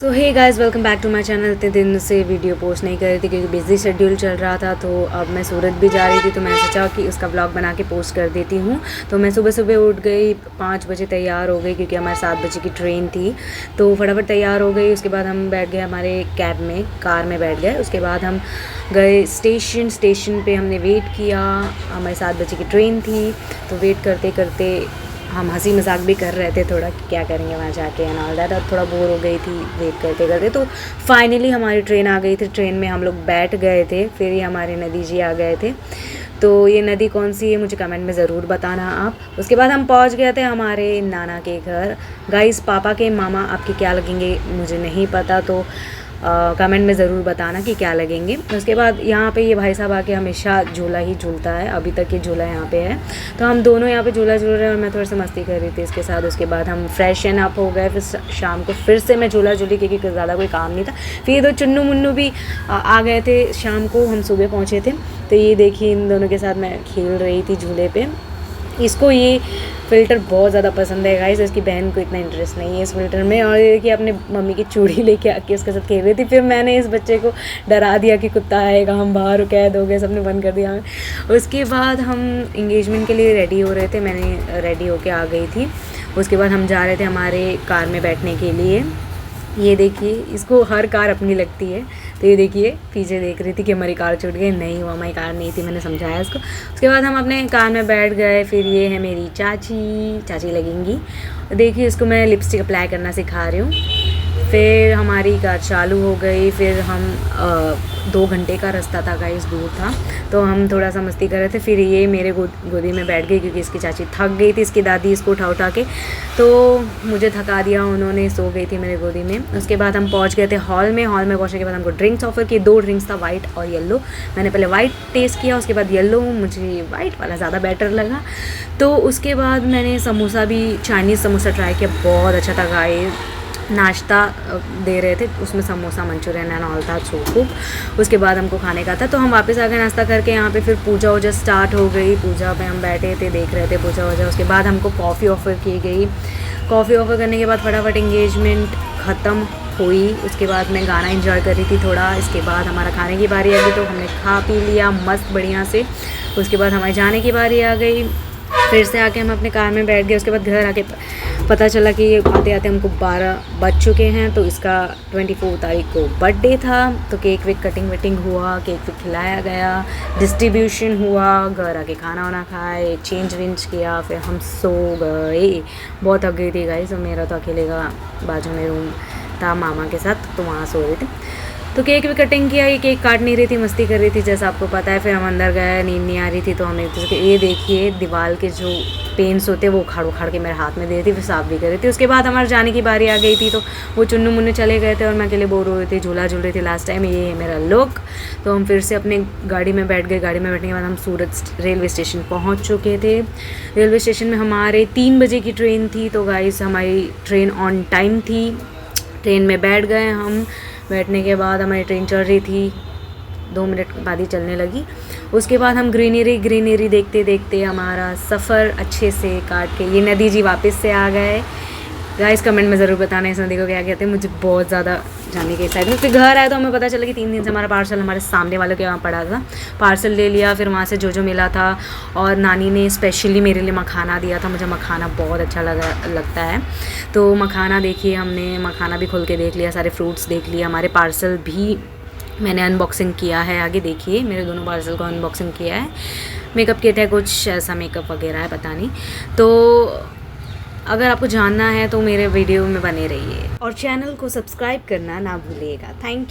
तो hey guys welcome back to my channel. इतने दिन से वीडियो पोस्ट नहीं कर रही थी क्योंकि बिजी शेड्यूल चल रहा था। तो अब मैं सूरत भी जा रही थी तो मैंने सोचा कि उसका ब्लॉग बना के पोस्ट कर देती हूँ। तो मैं सुबह सुबह उठ गई, 5 बजे तैयार हो गई क्योंकि हमारे 7 बजे की ट्रेन थी। तो फटाफट तैयार हो गई। उसके बाद हम बैठ गए हमारे कैब में, कार में बैठ गए। उसके बाद हम गए स्टेशन पे हमने वेट किया। हमारी 7 बजे की ट्रेन थी तो वेट करते करते हम हंसी मजाक भी कर रहे थे थोड़ा कि क्या करेंगे वहाँ जाके एंड ऑल दैट। और थोड़ा बोर हो गई थी वेट करते करते। तो फाइनली हमारी ट्रेन आ गई थी। ट्रेन में हम लोग बैठ गए थे, फिर ही हमारे नदी जी आ गए थे। तो ये नदी कौन सी है मुझे कमेंट में ज़रूर बताना आप। उसके बाद हम पहुँच गए थे हमारे नाना के घर। गाइस पापा के मामा आपके क्या लगेंगे मुझे नहीं पता, तो कमेंट में ज़रूर बताना कि क्या लगेंगे। उसके बाद यहाँ पे ये भाई साहब आके हमेशा झूला ही झूलता है, अभी तक ये झूला यहाँ पे है। तो हम दोनों यहाँ पे झूला झूल रहे हैं और मैं थोड़ा सा मस्ती कर रही थी इसके साथ। उसके बाद हम फ्रेश एंड अप हो गए। फिर शाम को फिर से मैं झूला झूली क्योंकि ज़्यादा कोई काम नहीं था। फिर ये दो चुन्नू मुन्नू भी आ गए थे शाम को, हम सुबह पहुँचे थे। तो ये देखिए इन दोनों के साथ मैं खेल रही थी झूले पे। इसको ये फ़िल्टर बहुत ज़्यादा पसंद है गाइस, इसकी बहन को इतना इंटरेस्ट नहीं है इस फ़िल्टर में। और ये कि अपने मम्मी की चूड़ी लेके आके उसके साथ खेल रही थी। फिर मैंने इस बच्चे को डरा दिया कि कुत्ता आएगा, हम बाहर कैद हो गए, सबने बंद कर दिया हमें। उसके बाद हम इंगेजमेंट के लिए रेडी हो रहे थे, मैंने रेडी होके आ गई थी। उसके बाद हम जा रहे थे हमारे कार में बैठने के लिए। ये देखिए इसको हर कार अपनी लगती है। तो ये देखिए पीछे देख रही थी कि हमारी कार छूट गई, नहीं वो हमारी कार नहीं थी, मैंने समझाया इसको। उसके बाद हम अपने कार में बैठ गए। फिर ये है मेरी चाची लगेंगी। देखिए इसको मैं लिपस्टिक अप्लाई करना सिखा रही हूँ। फिर हमारी कार चालू हो गई। फिर हम 2 घंटे का रास्ता था गाइस, दूर था। तो हम थोड़ा सा मस्ती कर रहे थे। फिर ये मेरे गोदी में बैठ गई क्योंकि इसकी चाची थक गई थी, इसकी दादी इसको उठा के तो मुझे थका दिया उन्होंने, सो गई थी मेरे गोदी में। उसके बाद हम पहुंच गए थे हॉल में पहुंचने के बाद हमको ड्रिंक्स ऑफर किए। 2 ड्रिंक्स था, वाइट और येलो। मैंने पहले वाइट टेस्ट किया, उसके बाद येलो। मुझे वाइट वाला ज़्यादा बेटर लगा। तो उसके बाद मैंने समोसा भी, चाइनीज़ समोसा ट्राई किया, बहुत अच्छा था गाइस। नाश्ता दे रहे थे, उसमें समोसा मंचूरियन एंड ऑल था, सूप। उसके बाद हमको खाने का था तो हम वापस आ गए नाश्ता करके। यहाँ पे फिर पूजा वूजा स्टार्ट हो गई। पूजा पे हम बैठे थे, देख रहे थे पूजा वूजा। उसके बाद हमको कॉफ़ी ऑफ़र की गई। कॉफ़ी ऑफ़र करने के बाद फटाफट इंगेजमेंट ख़त्म हुई। उसके बाद मैं गाना एंजॉय कर रही थी थोड़ा। इसके बाद हमारा खाने की बारी आ गई तो हमने खा पी लिया मस्त बढ़िया से। उसके बाद हमारे जाने की बारी आ गई। फिर से आके हम अपने कार में बैठ गए। उसके बाद घर आके पता चला कि आते आते हमको 12 बज चुके हैं। तो इसका 24 तारीख को बर्थडे था। तो केक वेक कटिंग वटिंग हुआ, केक वेक खिलाया गया, डिस्ट्रीब्यूशन हुआ, घर आके खाना वाना खाए, चेंज वेंज किया, फिर हम सो गए। बहुत थक गई थी गाइस। और मेरा तो अकेले का बाजू में रूम था मामा के साथ, तो वहाँ सो रहे थे। तो केक भी कटिंग किया। ये केक काट नहीं रही थी, मस्ती कर रही थी जैसा आपको पता है। फिर हम अंदर गए, नींद नहीं आ रही थी तो हम एक दूसरे के, ये देखिए दीवार के जो पेंट्स होते हैं वो उखाड़ के मेरे हाथ में दे रही थी, फिर साफ भी कर रही थी। उसके बाद हमारे जाने की बारी आ गई थी तो वो चुन्नू मुन्नू चले गए थे और मैं अकेले बोर हो रही थी, झूला झूल रही थी लास्ट टाइम। ये है मेरा लुक। तो हम फिर से अपने गाड़ी में बैठ गए। गाड़ी में बैठने के बाद हम सूरत रेलवे स्टेशन पहुँच चुके थे। रेलवे स्टेशन में हमारे 3 बजे की ट्रेन थी। तो गाइस हमारी ट्रेन ऑन टाइम थी। ट्रेन में बैठ गए हम। बैठने के बाद हमारी ट्रेन चल रही थी, 2 मिनट बाद ही चलने लगी। उसके बाद हम ग्रीनरी देखते देखते हमारा सफ़र अच्छे से काट के ये नदी जी वापस से आ गए। गाइस कमेंट में ज़रूर बताना इस नदी को क्या कहते हैं। मुझे बहुत ज़्यादा जाने के एक्साइटमेंट। फिर घर आया तो हमें पता चला कि 3 दिन से हमारा पार्सल हमारे सामने वालों के वहाँ पड़ा था। पार्सल ले लिया। फिर वहाँ से जो मिला था और नानी ने स्पेशली मेरे लिए मखाना दिया था। मुझे मखाना बहुत अच्छा लगता है। तो मखाना देखिए, हमने मखाना भी खोल के देख लिया, सारे फ्रूट्स देख लिए। हमारे पार्सल भी मैंने अनबॉक्सिंग किया है, आगे देखिए मेरे दोनों पार्सल को अनबॉक्सिंग किया है। मेकअप किट है, कुछ ऐसा मेकअप वगैरह है, पता नहीं। तो अगर आपको जानना है तो मेरे वीडियो में बने रहिए और चैनल को सब्सक्राइब करना ना भूलिएगा। Thank you.